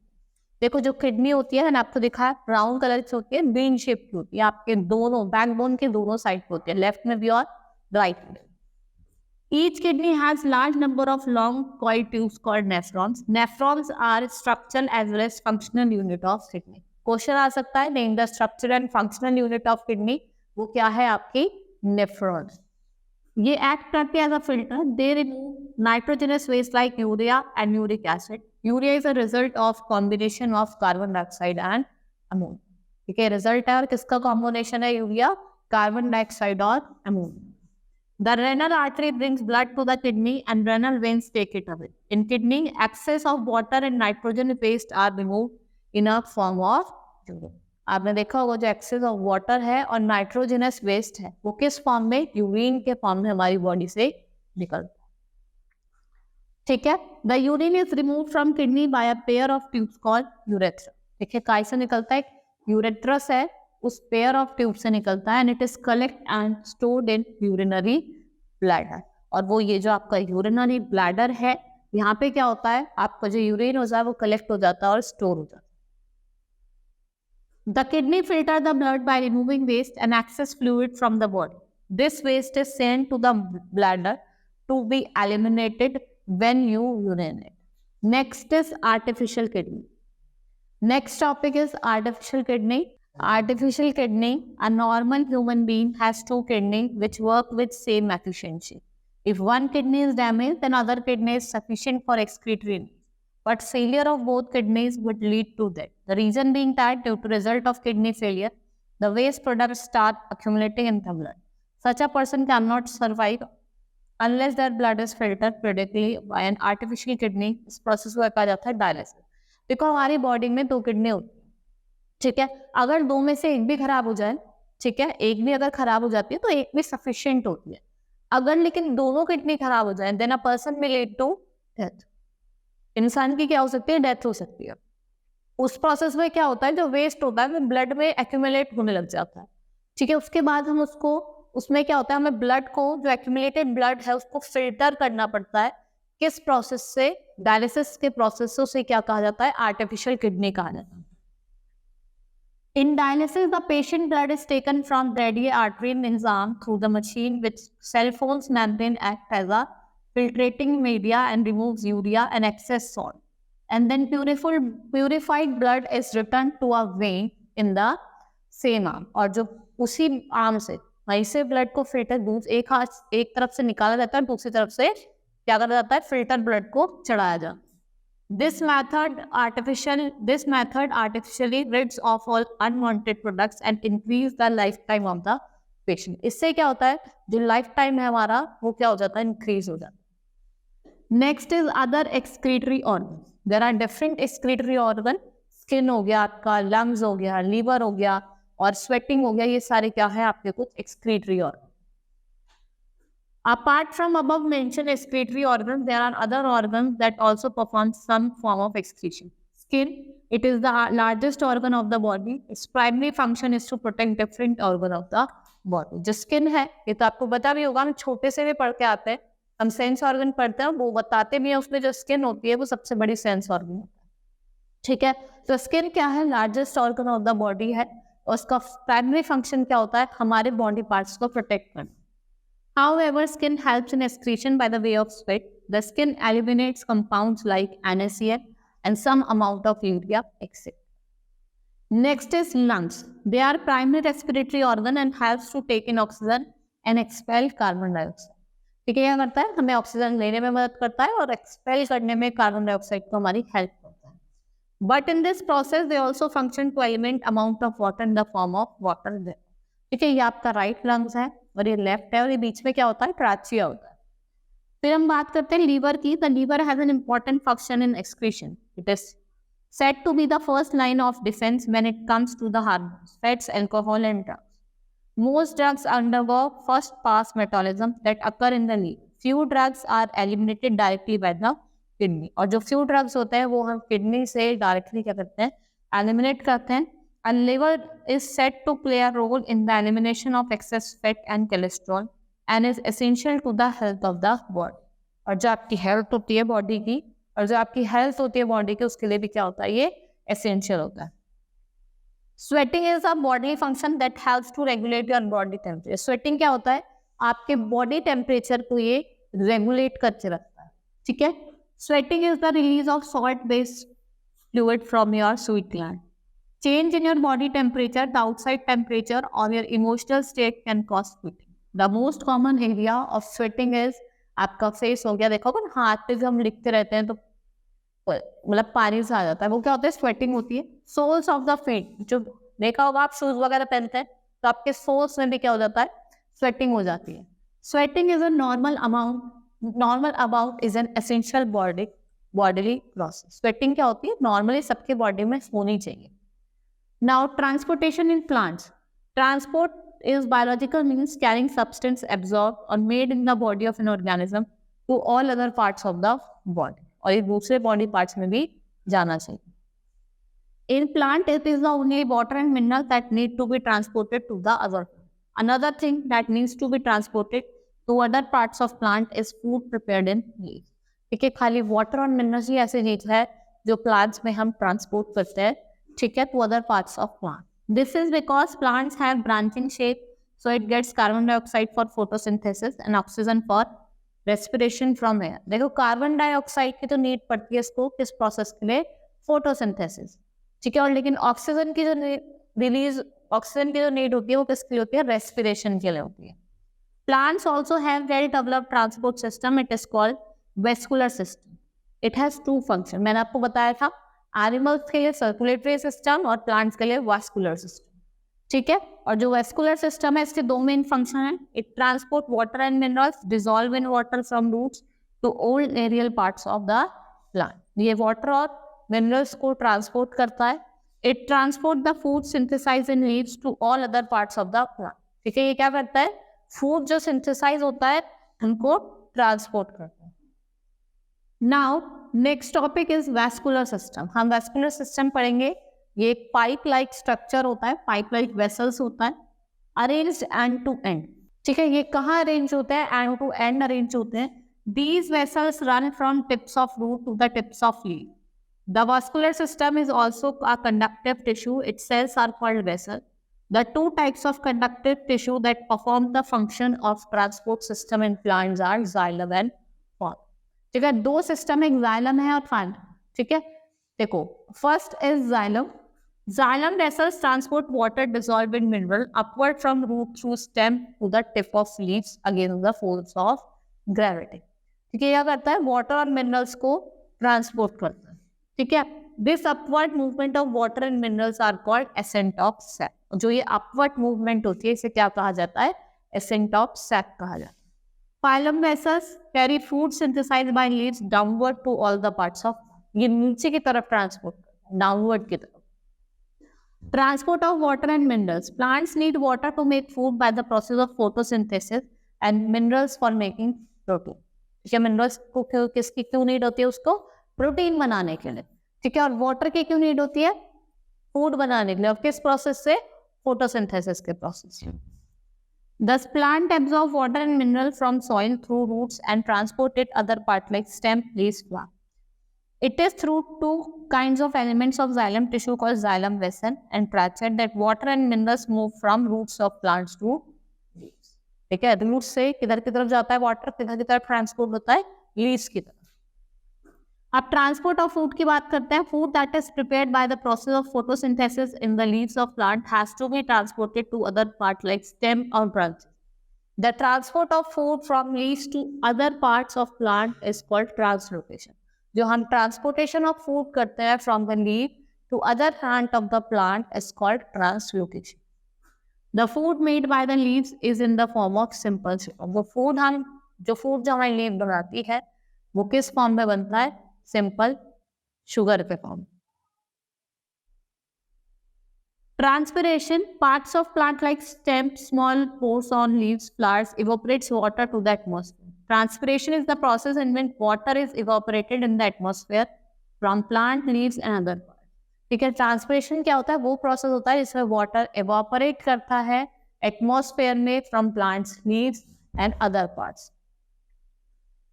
देखो, जो किडनी होती है, मैंने आपको दिखाया, ब्राउन कलर की होती है, बीन शेप की होती है, आपके दोनों बैकबोन के दोनों साइड पे होती है, लेफ्ट में भी और राइट में. Each kidney has large number of long coiled tubes called nephrons. Nephrons are structural as well as functional unit of kidney. Question आ सकता है, name the structural and functional unit of kidney. वो क्या है? आपकी nephrons. ये act करते हैं as a filter. They remove nitrogenous waste like urea and uric acid. Urea is a result of combination of carbon dioxide and ammonia. ठीक है. Result है, और किसका कॉम्बिनेशन है? यूरिया, कार्बन डाइऑक्साइड और ammonia. The renal artery brings blood to the kidney and renal veins take it away. In kidney excess of water and nitrogen waste are remove in a form of urine. आपने देखा होगा, जो access of water है और nitrogenous waste है, वो किस form में? यूरिन के फॉर्म में हमारी बॉडी से निकलता है. ठीक है. The urine is remove from kidney by a pair of tubes called urethra. ठीक है. काय से निकलता है? यूरेथ्रस है, उस पेयर ऑफ ट्यूब से निकलता है. And it is collect and stored in urinary bladder. और वो ये जो आपका यूरिनरी ब्लैडर है, यहाँ पे क्या होता है? आपका जो यूरिन होता है वो कलेक्ट हो जाता है और स्टोर हो जाता है. The kidney filter the blood by removing waste and excess fluid from the body. This waste is sent to the bladder to be eliminated when you urinate. Next is artificial kidney. Next topic is artificial kidney. Artificial kidney, a normal human being has 2 kidneys which work with same efficiency. If one kidney is damaged, then other kidney is sufficient for excretory needs. But failure of both kidneys would lead to death. The reason being that due to result of kidney failure, the waste products start accumulating in the blood. Such a person cannot survive unless their blood is filtered periodically by an artificial kidney. इस process को कहा जाता है dialysis. देखो, हमारी body में 2 kidney होती है. ठीक है. अगर 2 में से एक भी खराब हो जाए, ठीक है, एक भी अगर खराब हो जाती है तो एक भी सफिशिएंट होती है. अगर लेकिन दोनों किडनी खराब हो जाए देन अ पर्सन में लीड टू डेथ। इंसान की क्या हो सकती है, डेथ हो सकती है। उस प्रोसेस में क्या होता है, जो वेस्ट होता है वो ब्लड में एक्यूमुलेट होने लग जाता है, ठीक है। उसके बाद हम उसको, उसमें क्या होता है, हमें ब्लड को, जो एक्यूमुलेटेड ब्लड है उसको फिल्टर करना पड़ता है। किस प्रोसेस से, डायलिसिस के प्रोसेस से। उसे क्या कहा जाता है, आर्टिफिशियल किडनी कहा जाता है। In dialysis, the patient blood is taken from radial artery in his arm through the machine, which cell phones membrane act as a filtrating media and removes urea and excess salt. And then purified blood is returned to a vein in the same arm. और जो उसी arm से, वहीं से blood को filter, दूध एक हाथ एक तरफ से निकाला जाता है, दूसरी तरफ से क्या करा जाता है, फिल्टर ब्लड को चढ़ाया जाता है। This method artificially rids of all unwanted products and increase the lifetime of the patient. इससे क्या होता है, जो लाइफ टाइम है हमारा वो क्या हो जाता है, इंक्रीज हो जाता है। Next is other excretory organ. There are different excretory organ. Skin हो गया आपका, लंग्स हो गया, लीवर हो गया और स्वेटिंग हो गया, ये सारे क्या है आपके कुछ excretory organ. Apart from above mentioned excretory organs, there are other organs that also perform some form of excretion. Skin, it is the largest organ of the body. Its primary function is to protect different organ of the body. जो skin है, ये तो आपको पता भी होगा, हम छोटे से भी पढ़ के आते हैं, हम सेंस ऑर्गन पढ़ते हैं, वो बताते भी हैं उसमें जो स्किन होती है वो सबसे बड़ी सेंस ऑर्गन होता है, ठीक है। तो स्किन क्या है, largest organ of the body है, और उसका प्राइमरी फंक्शन क्या होता है, हमारे बॉडी पार्ट्स को प्रोटेक्ट करना। However, skin helps in excretion by the way of sweat. The skin eliminates compounds like NaCl and some amount of urea, etc. Next is lungs. They are primary respiratory organ and helps to take in oxygen and expel carbon dioxide. ठीक है, क्या करता है, हमें oxygen लेने में मदद करता है और एक्सपेल करने में कार्बन डाइऑक्साइड को हमारी हेल्प करता है। But in this process, they also function to eliminate amount of water in the form of water there. ठीक है, ये आपका राइट लंग्स है और ये लेफ्ट है, और ये बीच में क्या होता है, ट्रैचिया होता है। फिर हम बात करते हैं लीवर की। The liver has an important function in excretion. It is said to be the first line of defense when it comes to the hormones, fats, alcohol, and drugs. Most drugs undergo first pass metabolism that occur in the liver. Few drugs are eliminated directly by the kidney. और जो few drugs होते हैं वो हम kidney से directly क्या करते हैं, एलिमिनेट करते हैं। And liver is said to play a role in the elimination of excess fat and cholesterol and is essential to the health of the body. और जो आपकी हेल्थ होती है बॉडी की, और जो आपकी हेल्थ होती है बॉडी की, उसके लिए भी क्या होता है, ये एसेंशियल होता है। Sweating is a body function that helps to regulate your body temperature. Sweating क्या होता है, आपके बॉडी टेम्परेचर को ये रेगुलेट करके रखता है, ठीक है। Sweating is the release of salt based fluid from your sweet gland. Change in your body temperature, the outside temperature, or your emotional state can cause sweating. The most common area of sweating is आपका face हो गया, देखो ना हाथ पे जब हम लिखते रहते हैं तो मतलब पानी से आ जाता है, वो क्या होता है, स्वेटिंग होती है। सोल्स ऑफ द फीट, जो देखा होगा आप शूज वगैरह पहनते हैं तो आपके सोल्स में भी क्या हो जाता है, स्वेटिंग हो जाती है। Sweating is a normal amount is an essential bodily process. Sweating क्या होती है, नॉर्मली सबके बॉडी में होनी चाहिए। Now, transportation in plants. Transport is biological means carrying substance absorbed or made in the body of an organism to all other parts of the body. और ये दूसरे body parts में भी जाना चाहिए। In plant, it is the only water and minerals that need to be transported to the other. Another thing that needs to be transported to other parts of plant is food prepared in leaves. ठीक है, खाली water और minerals ही ऐसे चीज है जो plants में हम transport करते हैं, ठीक है, to other parts of plant. This is because plants have branching shape, so it gets carbon dioxide for photosynthesis and oxygen for respiration from air. देखो कार्बन डाइऑक्साइड की तो नीड पड़ती है इसको किस प्रोसेस के लिए, फोटोसिंथेसिस, ठीक है। और लेकिन ऑक्सीजन की जो नीड होती है वो किसके लिए होती है, रेस्पिरेशन के लिए होती है। Plants also have well developed transport system. It is called vascular system. It has two functions. मैंने आपको बताया था, एनिमल्स के लिए सर्कुलेटरी सिस्टम और प्लांट्स के लिए वास्कुलर सिस्टम, ठीक है। और जो वास्कुलर सिस्टम है इसके दो मेन फंक्शन है। It transport water and minerals dissolve in water from roots to all aerial parts of the plant. ये वाटर और मिनरल्स को ट्रांसपोर्ट करता है। It transport the food synthesize in leaves to all other parts of the plant, ठीक है। ये क्या करता है, फूड जो सिंथेसाइज होता है उनको ट्रांसपोर्ट करता है। Now next topic is vascular system. हम वैस्कुलर सिस्टम पढ़ेंगे। ये एक पाइप लाइक स्ट्रक्चर होता है, पाइप लाइक वेसल्स होता है, अरेंज्ड एंड टू एंड। ठीक है, ये कहाँ अरेंज होते हैं? एंड टू एंड अरेंज होते हैं। These vessels run from tips of root to the tips of leaf. The vascular system is also a conductive tissue. Its cells are called vessels. The two types of conductive tissue that perform the function of transport system in plants are xylem and phloem. ठीक है, दो system, एक xylem है और phloem। ठीक है, देखो, first is xylem. Xylem vessels transport water dissolved in mineral upward from root through stem to the tip of leaves against the force of gravity. ठीक है, क्या करता है? वाटर और मिनरल्स को ट्रांसपोर्ट करता है। ठीक है, this upward movement of water and minerals are called ascent of sap. जो ये अपवर्ड मूवमेंट होती है इसे क्या कहा जाता है? एसेंट ऑफ सैक कहा जाता है। Phloem vessels carry food synthesized by leaves downward to all the parts of, ये नीचे की तरफ ट्रांसपोर्ट, डाउनवर्ड की तरफ। Transport of water and minerals. Plants need water to make food by the process of photosynthesis and minerals for making protein. ठीक है, minerals को किसकी क्यों नीड होती है? उसको प्रोटीन बनाने के लिए। ठीक है, और वाटर की क्यों नीड होती है? फूड बनाने के लिए। और किस प्रोसेस से? फोटोसिंथेसिस के प्रोसेस से। Thus plant absorb water and mineral from soil through roots and transport it other part like stem, leaves, flower. It is through two kinds of elements of xylem tissue called xylem vessel and trachet that water and minerals move from roots of plants to leaves. ठीक है, root से किधर की तरफ जाता है water, किधर की तरफ ट्रांसपोर्ट होता है? लीव्स की तरफ। अब ट्रांसपोर्ट ऑफ फूड की बात करते हैं। Food that is prepared by the process of photosynthesis in the leaves of plant has to be transported to other part like stem और branches. The transport of food from leaves to other parts of plant is called translocation. जो हम transportation of food करते हैं from the leave to other part of the plant is called translocation. The food made by the leaves is in the form of simple sugar. वो food जो हमारी leave बनाती है वो किस फॉर्म में बनता है? सिंपल शुगर के form. Transpiration, parts of plant like stem, small pores on leaves, flowers evaporates water to the atmosphere. Transpiration is the process in which water is evaporated in the atmosphere from plant leaves and other parts. ठीक है, transpiration क्या होता है? वो process होता है जिसमें water evaporate करता है एटमॉस्फेयर में from plants, leaves and other parts.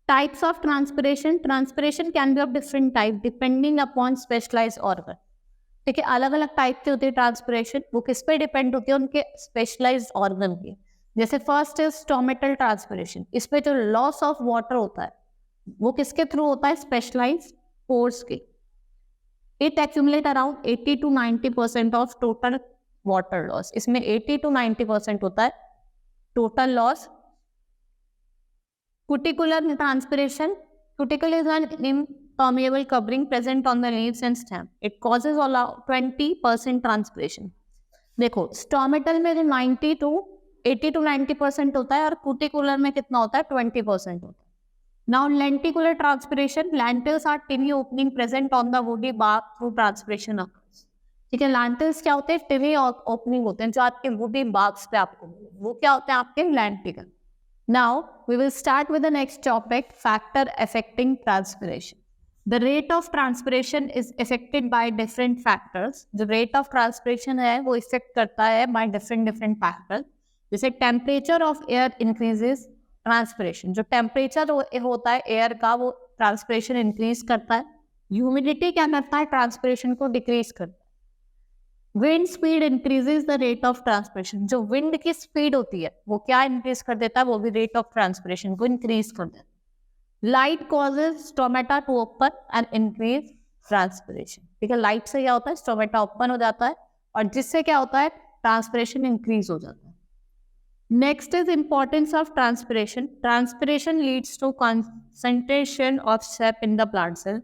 Types of transpiration. Transpiration can be of different type depending upon specialized organ. ठीक है, अलग अलग टाइप की होती है ट्रांसपिरेशन। वो किस पे डिपेंड होती है? उनके स्पेशलाइज्ड ऑर्गन की। जैसे फर्स्ट इज स्टोमेटल ट्रांसपिरेशन। इसमें जो लॉस ऑफ वाटर होता है वो किसके थ्रू होता है? स्पेशलाइज्ड पोर्स के। It accumulate around 80 to 90% of total water loss. इसमें 80 to 90% होता है total loss. Cuticular transpiration. Cuticle is an impermeable covering present on the leaves and stem. It causes all 20% transpiration. देखो, stomatal में जो 80 to 90% होता है और cuticular में कितना होता है? 20% होता है। Now lenticular transpiration. Lentils are tiny opening present on the woody bark through transpiration occurs. ठीक है, lentils क्या होते हैं? tiny opening होते हैं जो आपके woody barks पे आपको मिले, वो क्या होते हैं? आपके lenticle. Now we will start with the next topic, factor affecting transpiration. The rate of transpiration is affected by different factors. जो rate of transpiration है वो affect करता है by different factors. जैसे temperature of air increases transpiration. जो temperature होता है air का वो ट्रांसपिरेशन इंक्रीज करता है। ह्यूमिडिटी क्या करता है? ट्रांसपिरेशन को डिक्रीज करता है। Wind speed increases the rate of transpiration. जो विंड की स्पीड होती है वो क्या इंक्रीज कर देता है? वो भी रेट ऑफ ट्रांसपिरेशन को इंक्रीज कर देता है। Light causes stomata to open and increase transpiration. ठीक है, लाइट से क्या होता है? स्टोमेटा ओपन हो जाता है और जिससे क्या होता है? ट्रांसपिरेशन इंक्रीज हो जाता है। Next is importance of transpiration. Transpiration leads to concentration of sap in the plant cell,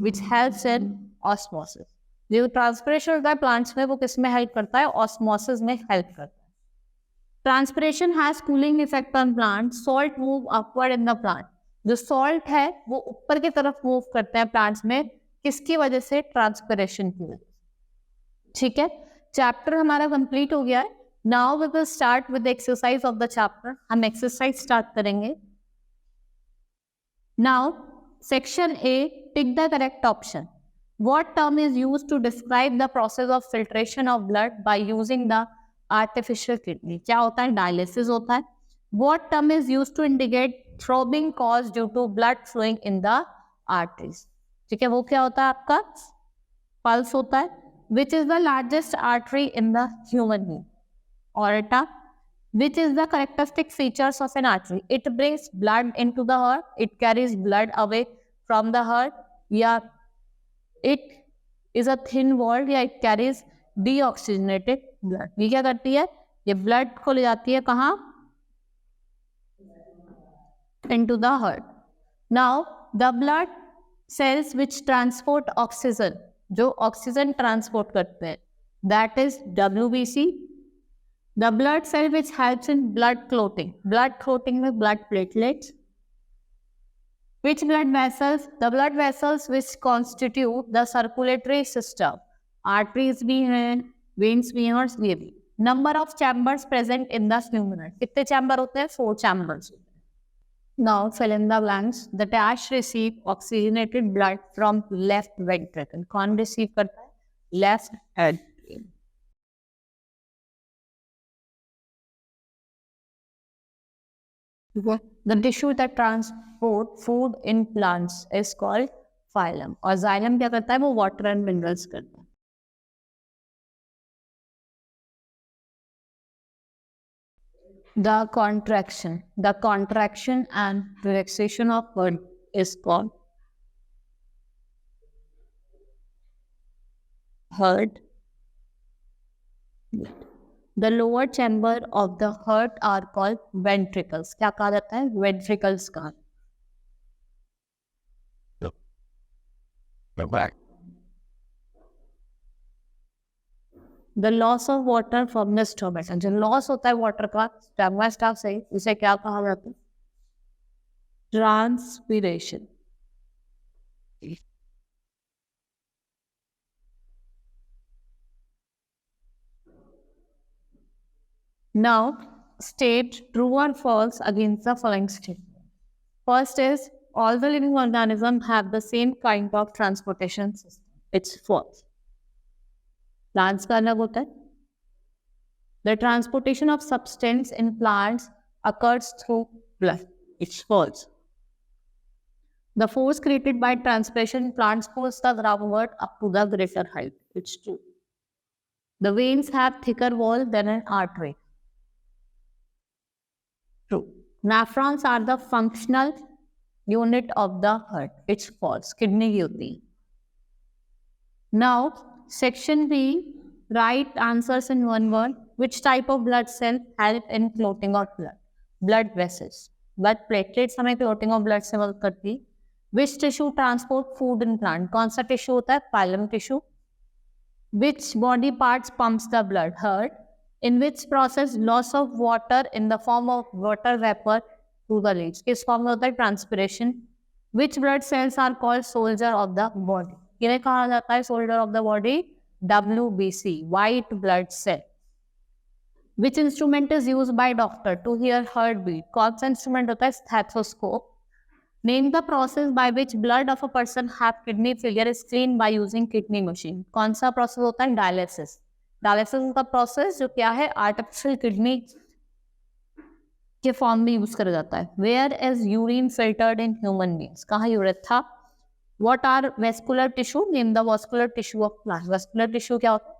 which helps in osmosis. जो ट्रांसपिरेशन होता है प्लांट्स में वो किस में हेल्प करता है? ऑस्मोसिस में हेल्प करता है। Transpiration has cooling effect on plant. Salt move upward in the plant. जो सॉल्ट है वो ऊपर की तरफ मूव करते हैं प्लांट्स में, किसकी वजह से? ट्रांसपिरेशन की वजह से। ठीक है, चैप्टर हमारा कंप्लीट हो गया है। Now we will start with the exercise of the chapter. हम exercise start करेंगे. Now, section A, tick the correct option. What term is used to describe the process of filtration of blood by using the artificial kidney? क्या होता है? Dialysis होता है. What term is used to indicate throbbing caused due to blood flowing in the arteries? ठीक है, वो क्या होता है आपका? Pulse होता है. Which is the largest artery in the human being? Aorta. Which is the characteristic features of an artery? It brings blood into the heart. It carries blood away from the heart. Yeah, it is a thin walled या it carries deoxygenated blood. ये क्या करती है? ये blood को ले जाती है कहाँ? Into the heart. Now the blood cells which transport oxygen, जो oxygen transport करते हैं, that is WBC. The blood cell which helps in blood clotting में blood platelets. Which blood vessels? The blood vessels which constitute the circulatory system. Arteries भी हैं, veins भी हैं और ये भी. Number of chambers present in the human heart. कितने chamber होते हैं? 4 chambers. Now fill in the blanks. The dash receive oxygenated blood from left ventricle. कौन receive करता है? Left head. The tissue that transport food in plants is called phylum. और xylem क्या करता है? वो water and minerals करता है. The contraction and relaxation of heart is called heart. The lower chamber of the heart are called ventricles. क्या कहा जाता है? Ventricles कहा. The loss of water from the stomach. जो loss होता है water का stomach से, इसे क्या कहा जाता है? Transpiration. Now, state true or false against the following statement. First is, all the living organisms have the same kind of transportation system. It's false. Plants का अलग होता है. The transportation of substance in plants occurs through blood. It's false. The force created by transpiration in plants pulls the groundward up to the greater height. It's true. The veins have thicker wall than an artery. True. Nephrons are the functional unit of the heart. It's false. Kidney की होती है. Now, section B, write answers in one word. Which type of blood cell help in clotting of blood? Blood vessels. Blood platelets हमें clotting of blood से मदद करती है. Which tissue transport food in plant? कौन सा tissue होता है? Phylum tissue. Which body parts pumps the blood? Heart. In which process loss of water in the form of water vapor to the leaves? किस form में होता है? Transpiration. Which blood cells are called soldier of the body? किन्हें कहा जाता है soldier of the body? WBC, white blood cell. Which instrument is used by doctor to hear heartbeat? कौन सा instrument होता है? Stethoscope. Name the process by which blood of a person have kidney failure is cleaned by using kidney machine. कौन सा process होता है? Dialysis. Dialysis का process जो क्या है? आर्टिफिशियल किडनी के फॉर्म में यूज करा जाता है. Where is urine filtered in human beings? कहाँ urethra. What are vascular tissue? Name the vascular tissue of plant. Vascular tissue क्या होता है?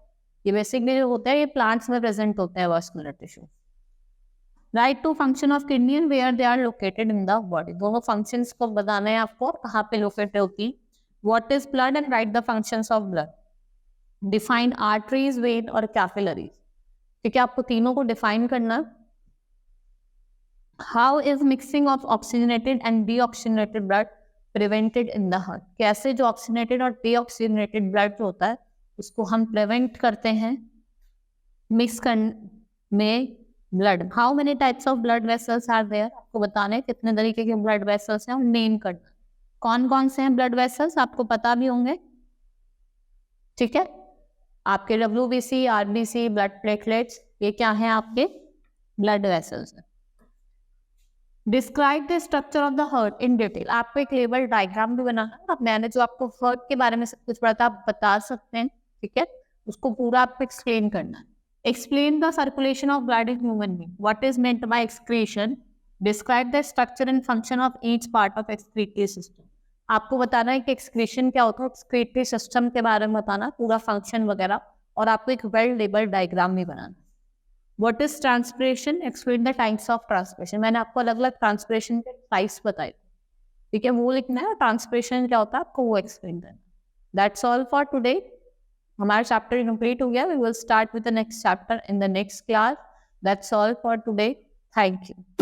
ये बेसिकली जो होता है ये प्लांट्स में प्रेजेंट होता है vascular tissue. Write two function of kidney and where they are located in the body. दोनों फंक्शंस को बताना है आपको, कहाँ पे लोकेटेड होती है. What is blood and write the functions of blood. Define arteries, vein और कैपिलरीज. ठीक है, आपको तीनों को डिफाइन करना. How is mixing of oxygenated and deoxygenated blood prevented in the heart. कैसे जो ऑक्सीजनेटेड और डीऑक्सीजनेटेड ब्लड जो होता है उसको हम प्रिवेंट करते हैं मिक्स करने में blood. How many types of blood vessels are there. आपको बताना है कितने तरीके के ब्लड वेसल्स हैं और नेम करना. कौन कौन से हैं ब्लड वेसल्स आपको पता भी होंगे. ठीक है, आपके WBC, RBC, ब्लड प्लेटलेट्स, ये क्या है? आपके ब्लड वेसल्स हैं. Describe the structure of the heart in detail. आपको एक लेवल डायग्राम भी बनाना है। अब मैंने जो आपको हर्ट के बारे में सब कुछ पढ़ा था आप बता सकते हैं, ठीक है, उसको पूरा आपको एक्सप्लेन करना है। Explain the circulation of blood in human being, what is meant by excretion, describe the structure and function of each part of excretory system. आपको बताना है कि एक्सक्रीशन क्या होता है, एक्सक्रीटरी सिस्टम के बारे में बताना, पूरा फंक्शन वगैरह, और आपको एक वेल लेबल्ड डायग्राम भी बनाना। What is transpiration? Explain the types of transpiration. मैंने आपको अलग अलग ट्रांसपिरेशन के टाइप्स बताए, ठीक है, वो लिखना है। ट्रांसपिरेशन क्या होता है आपको वो एक्सप्लेन करना। That's all for today. हमारा चैप्टर कंप्लीट हो गया। We will start with the next chapter in the next class. That's all for today. Thank you.